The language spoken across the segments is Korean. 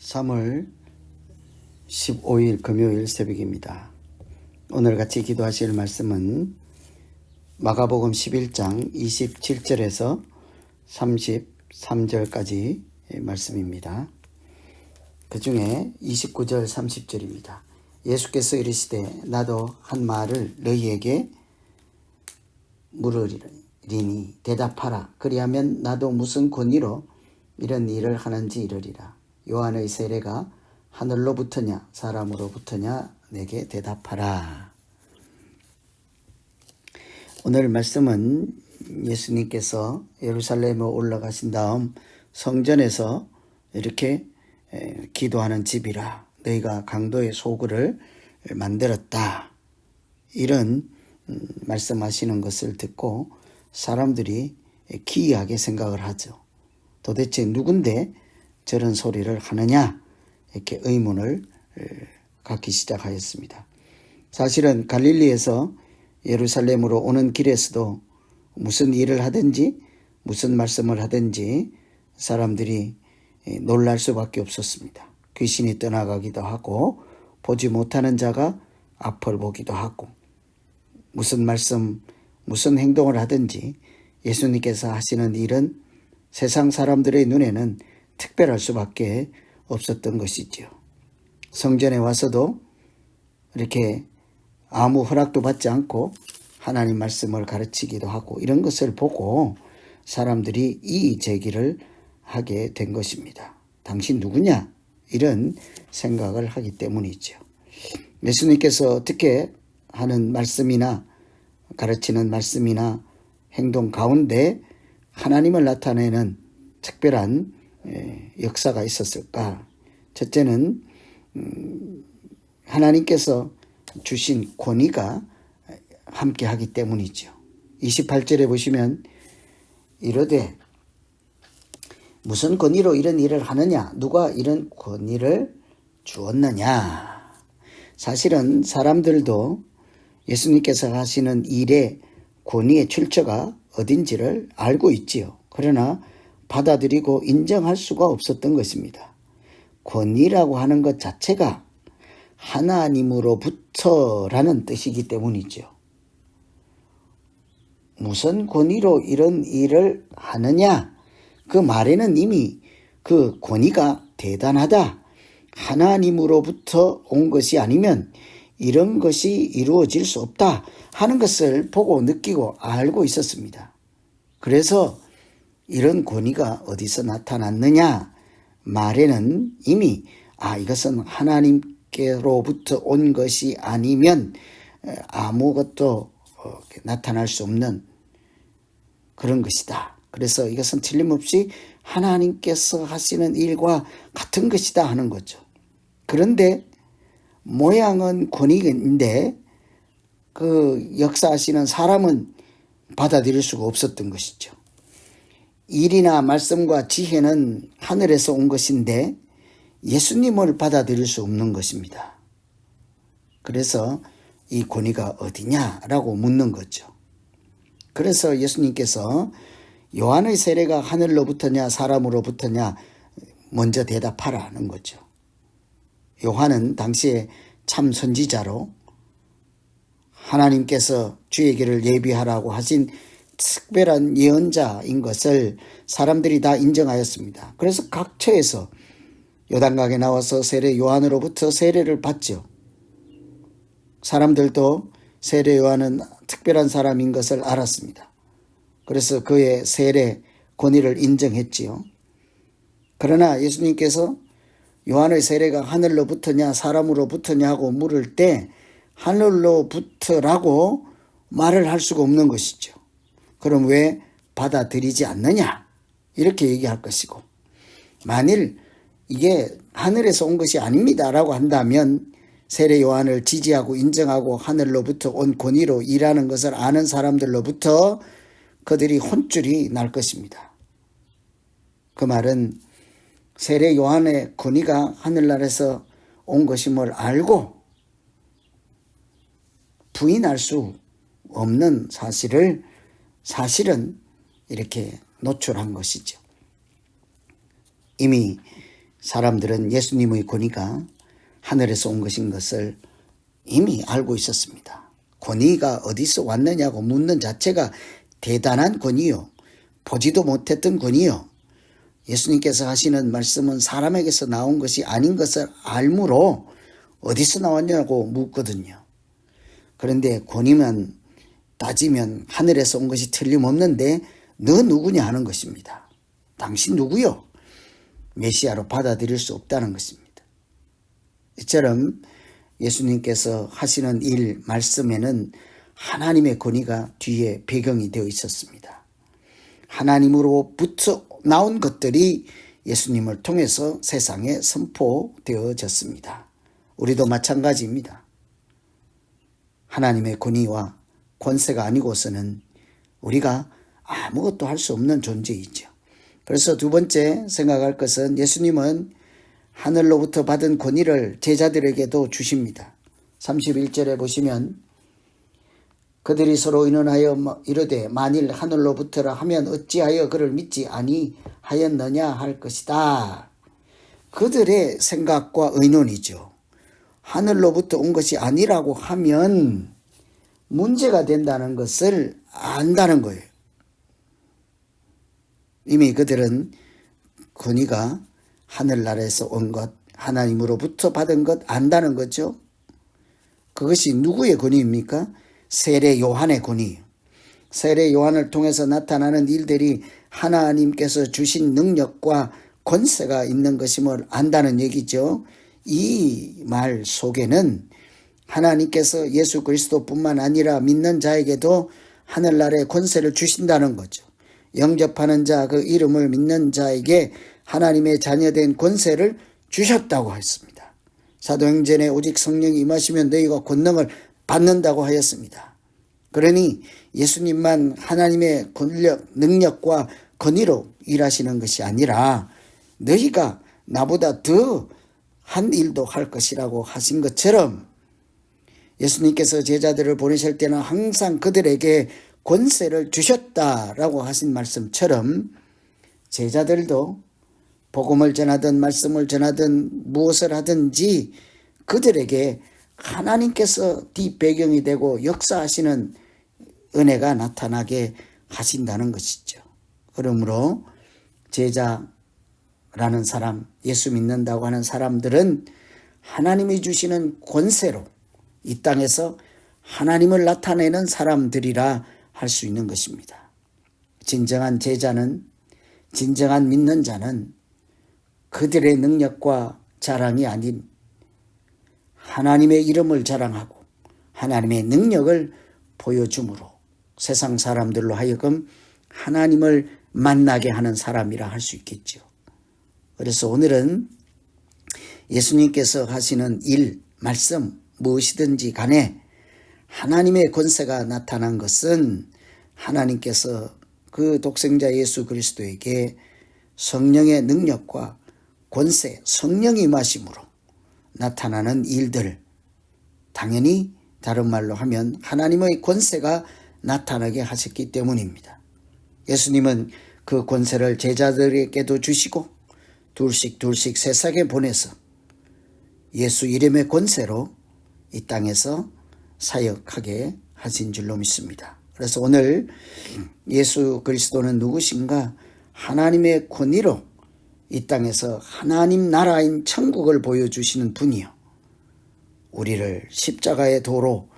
3월 15일 금요일 새벽입니다. 오늘 같이 기도하실 말씀은 마가복음 11장 27절에서 33절까지 말씀입니다. 그 중에 29절 30절입니다. 예수께서 이르시되 나도 한 말을 너희에게 물으리니 대답하라. 그리하면 나도 무슨 권위로 이런 일을 하는지 이르리라. 요한의 세례가 하늘로부터냐 사람으로부터냐 내게 대답하라. 오늘 말씀은 예수님께서 예루살렘에 올라가신 다음 성전에서 이렇게 기도하는 집이라 너희가 강도의 소굴을 만들었다, 이런 말씀하시는 것을 듣고 사람들이 기이하게 생각을 하죠. 도대체 누군데 저런 소리를 하느냐, 이렇게 의문을 갖기 시작하였습니다. 사실은 갈릴리에서 예루살렘으로 오는 길에서도 무슨 일을 하든지 무슨 말씀을 하든지 사람들이 놀랄 수밖에 없었습니다. 귀신이 떠나가기도 하고 보지 못하는 자가 앞을 보기도 하고 무슨 말씀 무슨 행동을 하든지 예수님께서 하시는 일은 세상 사람들의 눈에는 특별할 수밖에 없었던 것이지요. 성전에 와서도 이렇게 아무 허락도 받지 않고 하나님 말씀을 가르치기도 하고 이런 것을 보고 사람들이 이의 제기를 하게 된 것입니다. 당신 누구냐? 이런 생각을 하기 때문이죠. 예수님께서 어떻게 하는 말씀이나 가르치는 말씀이나 행동 가운데 하나님을 나타내는 특별한 역사가 있었을까? 첫째는 하나님께서 주신 권위가 함께 하기 때문이죠. 28절에 보시면 이르되 무슨 권위로 이런 일을 하느냐? 누가 이런 권위를 주었느냐? 사실은 사람들도 예수님께서 하시는 일의 권위의 출처가 어딘지를 알고 있지요. 그러나 받아들이고 인정할 수가 없었던 것입니다. 권위라고 하는 것 자체가 하나님으로부터라는 뜻이기 때문이죠. 무슨 권위로 이런 일을 하느냐? 그 말에는 이미 그 권위가 대단하다, 하나님으로부터 온 것이 아니면 이런 것이 이루어질 수 없다 하는 것을 보고 느끼고 알고 있었습니다. 그래서 이런 권위가 어디서 나타났느냐 말에는 이미 이것은 하나님께로부터 온 것이 아니면 아무것도 나타날 수 없는 그런 것이다. 그래서 이것은 틀림없이 하나님께서 하시는 일과 같은 것이다 하는 거죠. 그런데 모양은 권위인데 그 역사하시는 사람은 받아들일 수가 없었던 것이죠. 일이나 말씀과 지혜는 하늘에서 온 것인데 예수님을 받아들일 수 없는 것입니다. 그래서 이 권위가 어디냐라고 묻는 거죠. 그래서 예수님께서 요한의 세례가 하늘로부터냐 사람으로부터냐 먼저 대답하라는 거죠. 요한은 당시에 참 선지자로 하나님께서 주의 길을 예비하라고 하신 특별한 예언자인 것을 사람들이 다 인정하였습니다. 그래서 각처에서 요단강에 나와서 세례 요한으로부터 세례를 받죠. 사람들도 세례 요한은 특별한 사람인 것을 알았습니다. 그래서 그의 세례 권위를 인정했지요. 그러나 예수님께서 요한의 세례가 하늘로부터냐 사람으로부터냐 하고 물을 때 하늘로부터라고 말을 할 수가 없는 것이죠. 그럼 왜 받아들이지 않느냐? 이렇게 얘기할 것이고, 만일 이게 하늘에서 온 것이 아닙니다라고 한다면 세례 요한을 지지하고 인정하고 하늘로부터 온 권위로 일하는 것을 아는 사람들로부터 그들이 혼쭐이 날 것입니다. 그 말은 세례 요한의 권위가 하늘나라에서 온 것임을 알고 부인할 수 없는 사실은 이렇게 노출한 것이죠. 이미 사람들은 예수님의 권위가 하늘에서 온 것인 것을 이미 알고 있었습니다. 권위가 어디서 왔느냐고 묻는 자체가 대단한 권위요. 보지도 못했던 권위요. 예수님께서 하시는 말씀은 사람에게서 나온 것이 아닌 것을 알므로 어디서 나왔냐고 묻거든요. 그런데 권위만 따지면 하늘에서 온 것이 틀림없는데 너 누구냐 하는 것입니다. 당신 누구요? 메시아로 받아들일 수 없다는 것입니다. 이처럼 예수님께서 하시는 일 말씀에는 하나님의 권위가 뒤에 배경이 되어 있었습니다. 하나님으로부터 나온 것들이 예수님을 통해서 세상에 선포되어졌습니다. 우리도 마찬가지입니다. 하나님의 권위와 권세가 아니고서는 우리가 아무것도 할 수 없는 존재이죠. 그래서 두 번째 생각할 것은 예수님은 하늘로부터 받은 권위를 제자들에게도 주십니다. 31절에 보시면 그들이 서로 의논하여 이르되 만일 하늘로부터라 하면 어찌하여 그를 믿지 아니하였느냐 할 것이다. 그들의 생각과 의논이죠. 하늘로부터 온 것이 아니라고 하면 문제가 된다는 것을 안다는 거예요. 이미 그들은 권위가 하늘나라에서 온 것, 하나님으로부터 받은 것 안다는 거죠. 그것이 누구의 권위입니까? 세례 요한의 권위. 세례 요한을 통해서 나타나는 일들이 하나님께서 주신 능력과 권세가 있는 것임을 안다는 얘기죠. 이 말 속에는 하나님께서 예수 그리스도뿐만 아니라 믿는 자에게도 하늘나라의 권세를 주신다는 거죠. 영접하는 자, 그 이름을 믿는 자에게 하나님의 자녀된 권세를 주셨다고 했습니다. 사도행전에 오직 성령이 임하시면 너희가 권능을 받는다고 하였습니다. 그러니 예수님만 하나님의 권력, 능력과 권위로 일하시는 것이 아니라 너희가 나보다 더 한 일도 할 것이라고 하신 것처럼 예수님께서 제자들을 보내실 때는 항상 그들에게 권세를 주셨다라고 하신 말씀처럼 제자들도 복음을 전하든 말씀을 전하든 무엇을 하든지 그들에게 하나님께서 뒷배경이 되고 역사하시는 은혜가 나타나게 하신다는 것이죠. 그러므로 제자라는 사람, 예수 믿는다고 하는 사람들은 하나님이 주시는 권세로 이 땅에서 하나님을 나타내는 사람들이라 할 수 있는 것입니다. 진정한 제자는, 진정한 믿는 자는 그들의 능력과 자랑이 아닌 하나님의 이름을 자랑하고 하나님의 능력을 보여줌으로 세상 사람들로 하여금 하나님을 만나게 하는 사람이라 할 수 있겠죠. 그래서 오늘은 예수님께서 하시는 일, 말씀 무엇이든지 간에 하나님의 권세가 나타난 것은 하나님께서 그 독생자 예수 그리스도에게 성령의 능력과 권세, 성령이 임하심으로 나타나는 일들, 당연히 다른 말로 하면 하나님의 권세가 나타나게 하셨기 때문입니다. 예수님은 그 권세를 제자들에게도 주시고 둘씩 세상에 보내서 예수 이름의 권세로 이 땅에서 사역하게 하신 줄로 믿습니다. 그래서 오늘 예수 그리스도는 누구신가? 하나님의 권위로 이 땅에서 하나님 나라인 천국을 보여주시는 분이요. 우리를 십자가의 도로,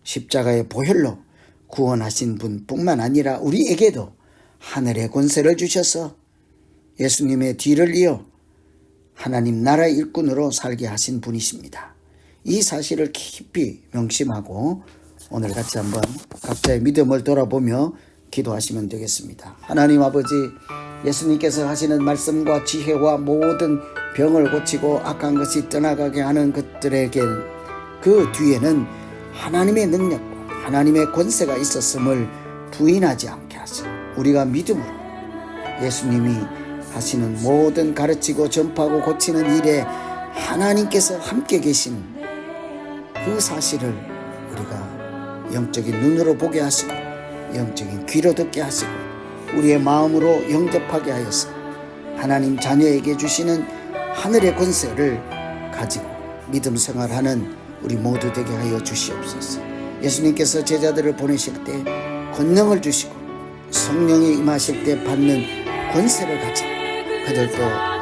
십자가의 보혈로 구원하신 분뿐만 아니라 우리에게도 하늘의 권세를 주셔서 예수님의 뒤를 이어 하나님 나라의 일꾼으로 살게 하신 분이십니다. 이 사실을 깊이 명심하고 오늘 같이 한번 각자의 믿음을 돌아보며 기도하시면 되겠습니다. 하나님 아버지, 예수님께서 하시는 말씀과 지혜와 모든 병을 고치고 악한 것이 떠나가게 하는 것들에게 그 뒤에는 하나님의 능력과 하나님의 권세가 있었음을 부인하지 않게 하시고 우리가 믿음으로 예수님이 하시는 모든 가르치고 전파하고 고치는 일에 하나님께서 함께 계신 그 사실을 우리가 영적인 눈으로 보게 하시고 영적인 귀로 듣게 하시고 우리의 마음으로 영접하게 하여서 하나님 자녀에게 주시는 하늘의 권세를 가지고 믿음 생활하는 우리 모두 되게 하여 주시옵소서. 예수님께서 제자들을 보내실 때 권능을 주시고 성령이 임하실 때 받는 권세를 가지고 그들도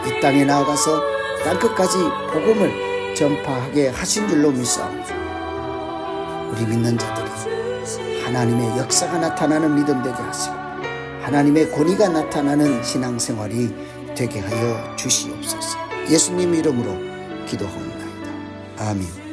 이 땅에 나아가서 땅끝까지 복음을 전파하게 하신 줄로 믿사옵니다. 우리 믿는 자들이 하나님의 역사가 나타나는 믿음 되게 하시고 하나님의 권위가 나타나는 신앙생활이 되게 하여 주시옵소서. 예수님 이름으로 기도하옵나이다. 아멘.